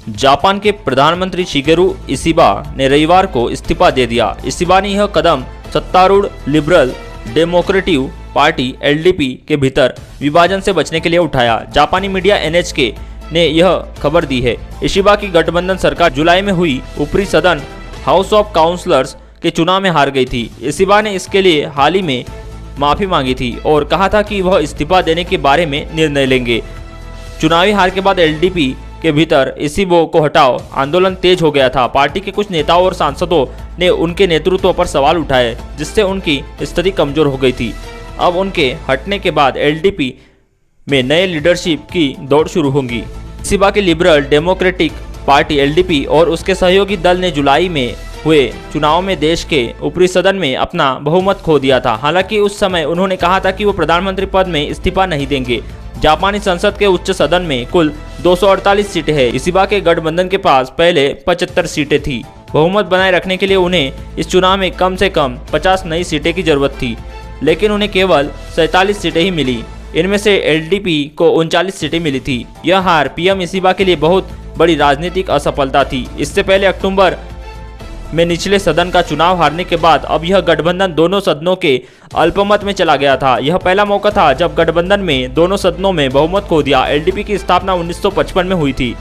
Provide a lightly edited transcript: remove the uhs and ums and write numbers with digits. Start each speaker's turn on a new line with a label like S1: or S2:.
S1: Japan के प्रधानमंत्री Shigeru Ishiba ने रविवार को इस्तीफा दे दिया। इशिबा ने यह कदम सत्तारूढ़ लिबरल डेमोक्रेटिक पार्टी एलडीपी के भीतर विभाजन से बचने के लिए उठाया। जापानी मीडिया एनएचके ने यह खबर दी है। इशिबा की गठबंधन सरकार जुलाई में हुई ऊपरी सदन हाउस ऑफ काउंसलर्स के चुनाव में हार गई थी। इशिबा ने इसके लिए हाल ही में माफी मांगी थी और कहा था कि वह इस्तीफा देने के बारे में निर्णय लेंगे। चुनावी हार के बाद एलडीपी के भीतर इशिबा को हटाओ आंदोलन तेज हो गया था। पार्टी के कुछ नेताओं और सांसदों ने उनके नेतृत्व पर सवाल उठाए, जिससे उनकी स्थिति कमजोर हो गई थी। अब उनके हटने के बाद एलडीपी में नए लीडरशिप की दौड़ शुरू होगी। इशिबा की लिबरल डेमोक्रेटिक पार्टी एलडीपी और उसके सहयोगी दल ने जुलाई में हुए चुनाव में देश के ऊपरी सदन में अपना बहुमत खो दिया था। हालांकि उस समय उन्होंने कहा था कि वो प्रधानमंत्री पद में इस्तीफा नहीं देंगे। जापानी संसद के उच्च सदन में कुल 248 सीटें हैं। इशिबा के गठबंधन के पास पहले 75 सीटें थी। बहुमत बनाए रखने के लिए उन्हें इस चुनाव में कम से कम 50 नई सीटें की जरूरत थी, लेकिन उन्हें केवल 47 सीटें ही मिली। इनमें से एलडीपी को 39 सीटें मिली थी। यह हार पीएम इशिबा के लिए बहुत बड़ी राजनीतिक असफलता थी। इससे पहले अक्टूबर में निचले सदन का चुनाव हारने के बाद अब यह गठबंधन दोनों सदनों के अल्पमत में चला गया था। यह पहला मौका था जब गठबंधन में दोनों सदनों में बहुमत खो दिया। एलडीपी की स्थापना 1955 में हुई थी।